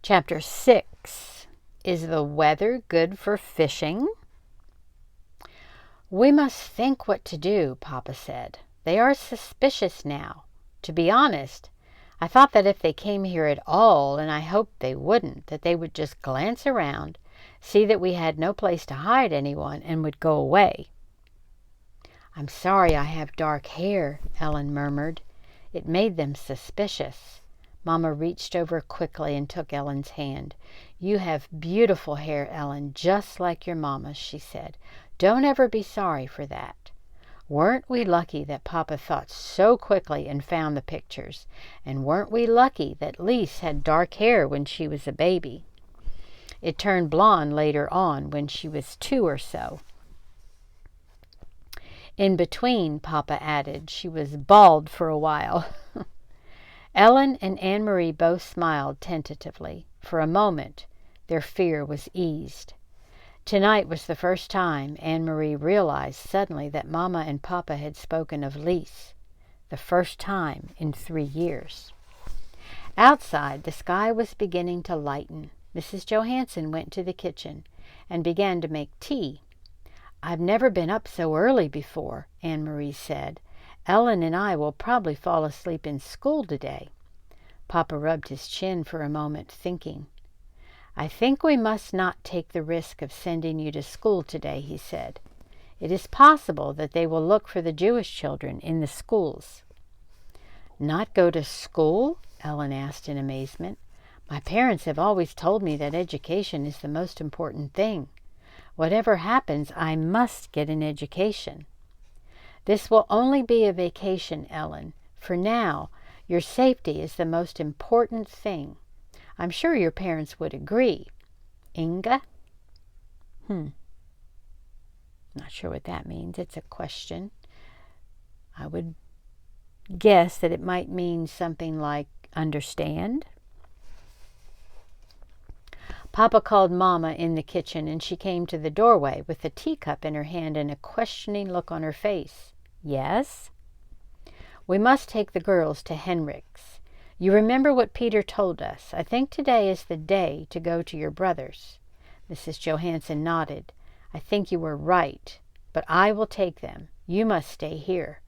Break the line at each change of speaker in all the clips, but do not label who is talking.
Chapter 6. Is the weather good for fishing? We must think what to do, Papa said. They are suspicious now. To be honest, I thought that if they came here at all, and I hoped they wouldn't, that they would just glance around, see that we had no place to hide anyone, and would go away. I'm sorry I have dark hair, Ellen murmured. It made them suspicious. Mama reached over quickly and took Ellen's hand. You have beautiful hair, Ellen, just like your mama's, she said. Don't ever be sorry for that. Weren't we lucky that Papa thought so quickly and found the pictures? And weren't we lucky that Lise had dark hair when she was a baby? It turned blonde later on when she was 2 or so. In between, Papa added, she was bald for a while. Ellen and Anne-Marie both smiled tentatively. For a moment, their fear was eased. Tonight was the first time Anne-Marie realized suddenly that Mama and Papa had spoken of Lise. The first time in 3 years. Outside, the sky was beginning to lighten. Mrs. Johansson went to the kitchen and began to make tea. I've never been up so early before, Anne-Marie said. Ellen and I will probably fall asleep in school today. Papa rubbed his chin for a moment, thinking. I think we must not take the risk of sending you to school today, he said. It is possible that they will look for the Jewish children in the schools. Not go to school? Ellen asked in amazement. My parents have always told me that education is the most important thing. Whatever happens, I must get an education. This will only be a vacation, Ellen. For now, your safety is the most important thing. I'm sure your parents would agree. Inga? Not sure what that means. It's a question. I would guess that it might mean something like understand. Papa called Mama in the kitchen, and she came to the doorway with a teacup in her hand and a questioning look on her face. Yes? We must take the girls to Henrik's. You remember what Peter told us. I think today is the day to go to your brother's. Mrs. Johansson nodded. I think you were right, but I will take them. You must stay here.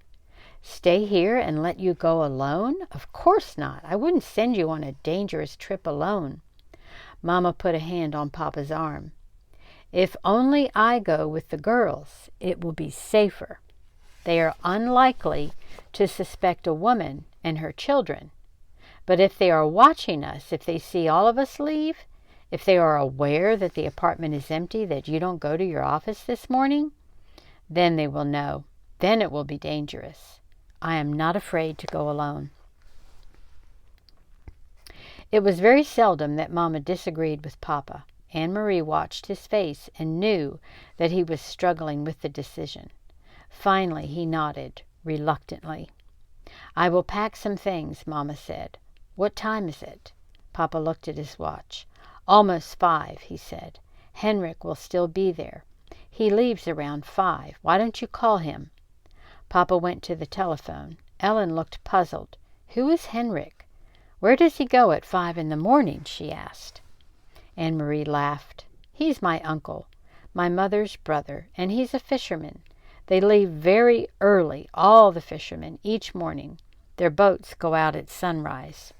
Stay here and let you go alone? Of course not. I wouldn't send you on a dangerous trip alone. Mama put a hand on Papa's arm. If only I go with the girls, it will be safer. They are unlikely to suspect a woman and her children. But if they are watching us, if they see all of us leave, if they are aware that the apartment is empty, that you don't go to your office this morning, then they will know. Then it will be dangerous. I am not afraid to go alone. It was very seldom that Mama disagreed with Papa. Anne-Marie watched his face and knew that he was struggling with the decision. Finally, he nodded, reluctantly. I will pack some things, Mama said. What time is it? Papa looked at his watch. Almost 5, he said. Henrik will still be there. He leaves around 5. Why don't you call him? Papa went to the telephone. Ellen looked puzzled. Who is Henrik? Where does he go at 5 in the morning? She asked. Anne-Marie laughed. He's my uncle, my mother's brother, and he's a fisherman. They leave very early, all the fishermen, each morning. Their boats go out at sunrise.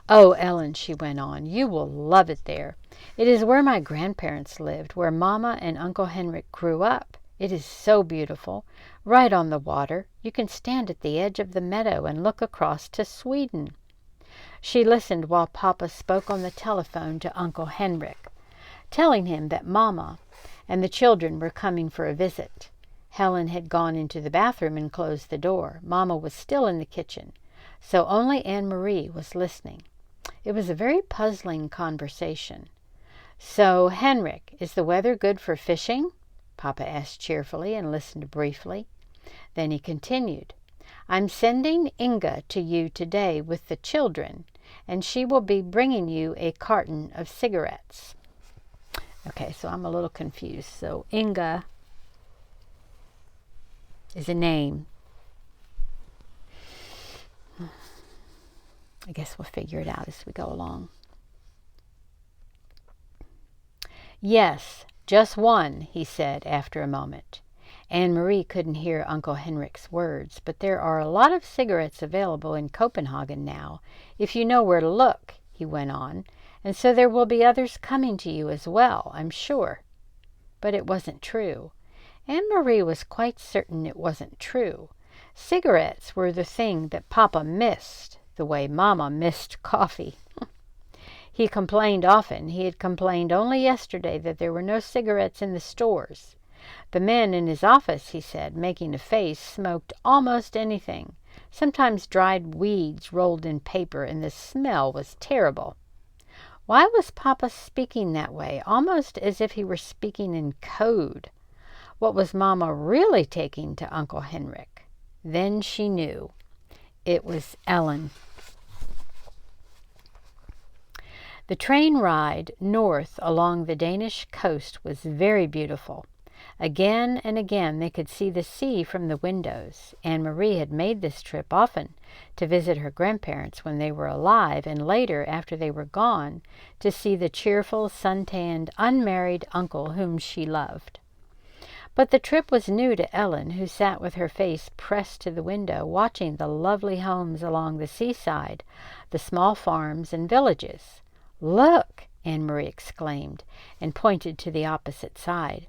Oh, Ellen, she went on, you will love it there. It is where my grandparents lived, where Mama and Uncle Henrik grew up. It is so beautiful, right on the water. You can stand at the edge of the meadow and look across to Sweden. She listened while Papa spoke on the telephone to Uncle Henrik, telling him that Mama and the children were coming for a visit. Helen had gone into the bathroom and closed the door. Mama was still in the kitchen, so only Anne-Marie was listening. It was a very puzzling conversation. So, Henrik, is the weather good for fishing? Papa asked cheerfully and listened briefly. Then he continued, I'm sending Inga to you today with the children, and she will be bringing you a carton of cigarettes. Okay, so I'm a little confused. So Inga is a name. I guess we'll figure it out as we go along. Yes, just one, he said after a moment. Anne-Marie couldn't hear Uncle Henrik's words, but there are a lot of cigarettes available in Copenhagen now, if you know where to look, he went on, and so there will be others coming to you as well, I'm sure. But it wasn't true. Anne-Marie was quite certain it wasn't true. Cigarettes were the thing that Papa missed, the way Mama missed coffee. He complained often. He had complained only yesterday that there were no cigarettes in the stores. The men in his office, he said, making a face, smoked almost anything, sometimes dried weeds rolled in paper, and the smell was terrible. Why was Papa speaking that way, almost as if he were speaking in code? What was Mama really taking to Uncle Henrik? Then she knew. It was Ellen. The train ride north along the Danish coast was very beautiful. Again and again they could see the sea from the windows. Anne-Marie had made this trip often to visit her grandparents when they were alive, and later, after they were gone, to see the cheerful, sun-tanned, unmarried uncle whom she loved. But the trip was new to Ellen, who sat with her face pressed to the window, watching the lovely homes along the seaside, the small farms and villages. "Look!" Anne-Marie exclaimed, and pointed to the opposite side.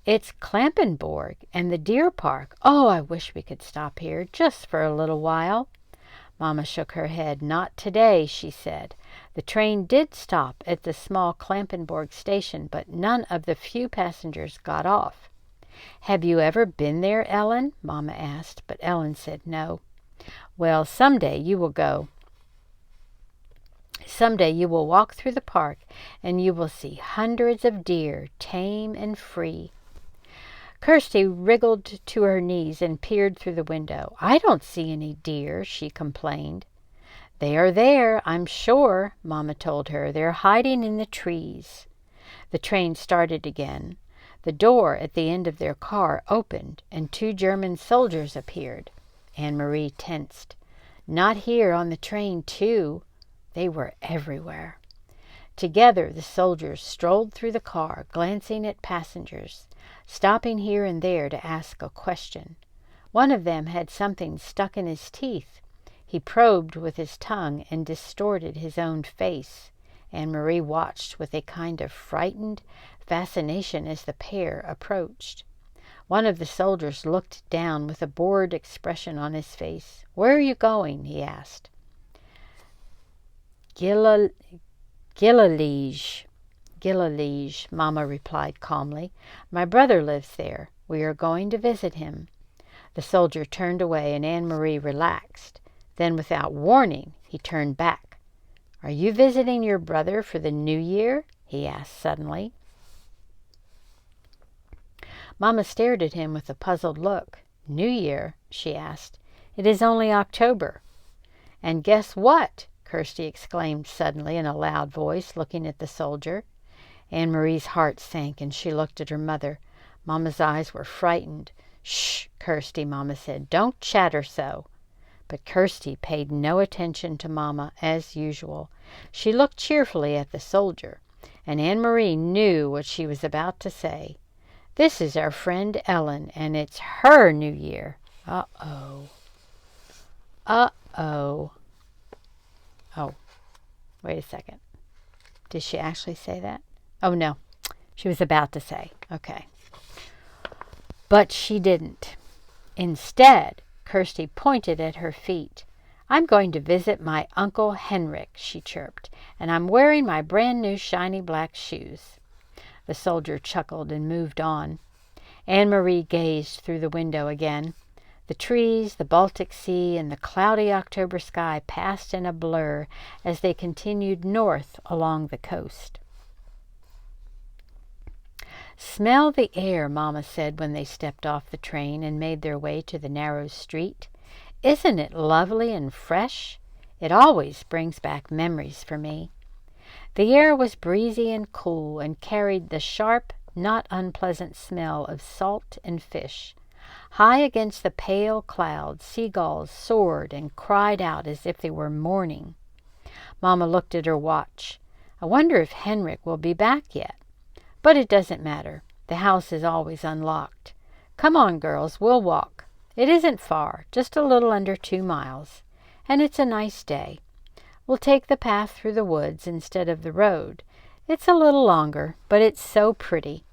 "It's Klampenborg and the deer park. Oh, I wish we could stop here just for a little while." Mama shook her head. "Not today," she said. The train did stop at the small Klampenborg station, but none of the few passengers got off. "Have you ever been there, Ellen?" Mama asked, but Ellen said no. "Well, someday you will go. Someday you will walk through the park and you will see hundreds of deer, tame and free." Kirsty wriggled to her knees and peered through the window. "I don't see any deer," she complained. "They are there, I'm sure," Mama told her. "They're hiding in the trees." The train started again. The door at the end of their car opened, and 2 German soldiers appeared. Anne-Marie tensed. Not here on the train, too. They were everywhere. Together the soldiers strolled through the car, glancing at passengers, stopping here and there to ask a question. One of them had something stuck in his teeth. He probed with his tongue and distorted his own face. Anne-Marie watched with a kind of frightened fascination as the pair approached. One of the soldiers looked down with a bored expression on his face. "Where are you going?" he asked. Gillilige, Mama replied calmly. "My brother lives there. We are going to visit him." The soldier turned away, and Anne-Marie relaxed. Then, without warning, he turned back. "Are you visiting your brother for the New Year?" he asked suddenly. Mama stared at him with a puzzled look. "New Year?" she asked. "It is only October." "And guess what?" Kirsty exclaimed suddenly in a loud voice, looking at the soldier. Anne-Marie's heart sank, and she looked at her mother. Mama's eyes were frightened. "Shh, Kirsty," Mama said. "Don't chatter so." But Kirsty paid no attention to Mama, as usual. She looked cheerfully at the soldier, and Anne-Marie knew what she was about to say. "This is our friend Ellen, and it's her New Year." Uh-oh. Uh-oh. Oh, wait a second. Did she actually say that? Oh, no. She was about to say. Okay. But she didn't. Instead, Kirsty pointed at her feet. "I'm going to visit my Uncle Henrik," she chirped, "and I'm wearing my brand new shiny black shoes." The soldier chuckled and moved on. Anne-Marie gazed through the window again. The trees, the Baltic Sea, and the cloudy October sky passed in a blur as they continued north along the coast. "Smell the air," Mama said when they stepped off the train and made their way to the narrow street. "Isn't it lovely and fresh? It always brings back memories for me." The air was breezy and cool and carried the sharp, not unpleasant smell of salt and fish. High against the pale clouds, seagulls soared and cried out as if they were mourning. Mama looked at her watch. I wonder if Henrik will be back yet. But it doesn't matter. The house is always unlocked. Come on, girls, we'll walk. It isn't far, just a little under 2 miles. And it's a nice day. We'll take the path through the woods instead of the road. It's a little longer, but it's so pretty.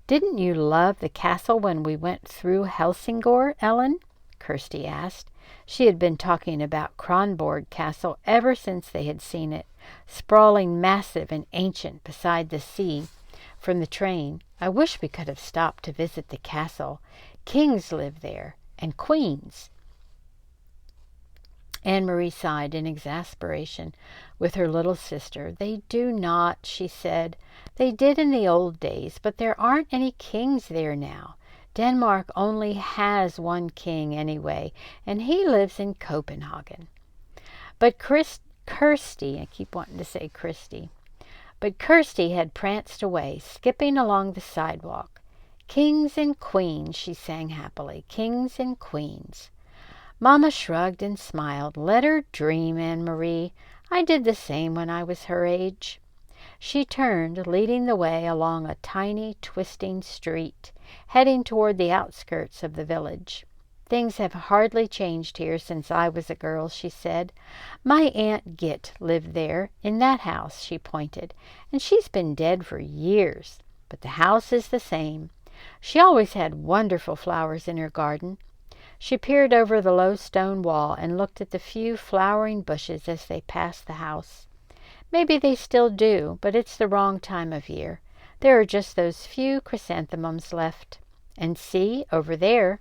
Didn't you love the castle when we went through Helsingor, Ellen? Kirsty asked. She had been talking about Kronborg Castle ever since they had seen it, sprawling massive and ancient beside the sea from the train. I wish we could have stopped to visit the castle. Kings live there, and queens. Anne-Marie sighed in exasperation with her little sister. They do not, she said. They did in the old days, but there aren't any kings there now. Denmark only has one king anyway, and he lives in Copenhagen. But Kirsty, I keep wanting to say Christy, but Kirsty had pranced away, skipping along the sidewalk. Kings and queens, she sang happily, kings and queens. Mama shrugged and smiled. Let her dream, Anne-Marie. I did the same when I was her age. She turned, leading the way along a tiny, twisting street, heading toward the outskirts of the village. Things have hardly changed here since I was a girl, she said. My Aunt Git lived there, in that house, she pointed, and she's been dead for years. But the house is the same. She always had wonderful flowers in her garden. She peered over the low stone wall and looked at the few flowering bushes as they passed the house. Maybe they still do, but it's the wrong time of year. There are just those few chrysanthemums left. And see, over there.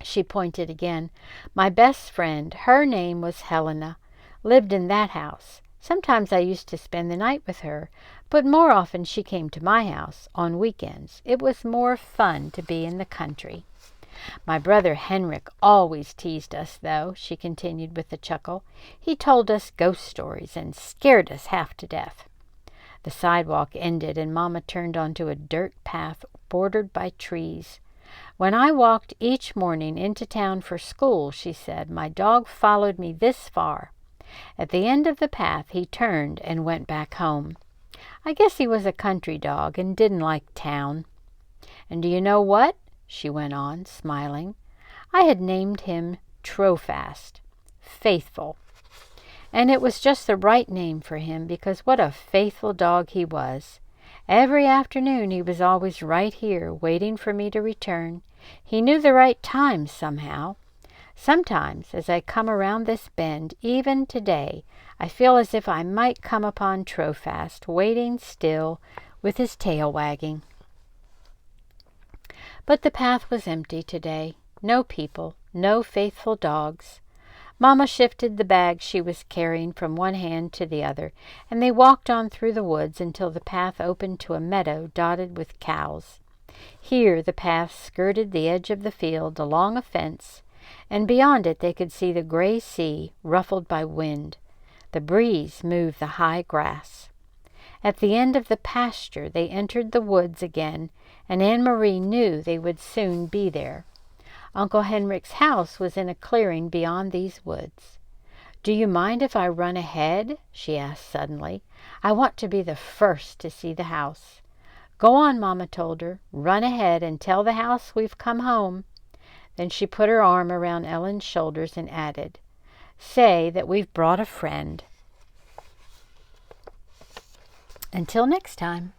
She pointed again. My best friend, her name was Helena, lived in that house. Sometimes I used to spend the night with her, but more often she came to my house on weekends. It was more fun to be in the country. My brother Henrik always teased us, though, she continued with a chuckle. He told us ghost stories and scared us half to death. The sidewalk ended, and Mama turned onto a dirt path bordered by trees. When I walked each morning into town for school, she said, my dog followed me this far. At the end of the path, he turned and went back home. I guess he was a country dog and didn't like town. And do you know what? She went on, smiling. I had named him Trofast, faithful. And it was just the right name for him, because what a faithful dog he was. Every afternoon he was always right here, waiting for me to return. He knew the right time somehow. Sometimes, as I come around this bend, even today, I feel as if I might come upon Trofast, waiting still, with his tail wagging. But the path was empty today. No people, no faithful dogs. Mama shifted the bag she was carrying from one hand to the other, and they walked on through the woods until the path opened to a meadow dotted with cows. Here the path skirted the edge of the field along a fence, and beyond it they could see the gray sea ruffled by wind. The breeze moved the high grass. At the end of the pasture they entered the woods again, and Anne-Marie knew they would soon be there. Uncle Henrik's house was in a clearing beyond these woods. Do you mind if I run ahead? She asked suddenly. I want to be the first to see the house. Go on, Mama told her. Run ahead and tell the house we've come home. Then she put her arm around Ellen's shoulders and added, say that we've brought a friend. Until next time.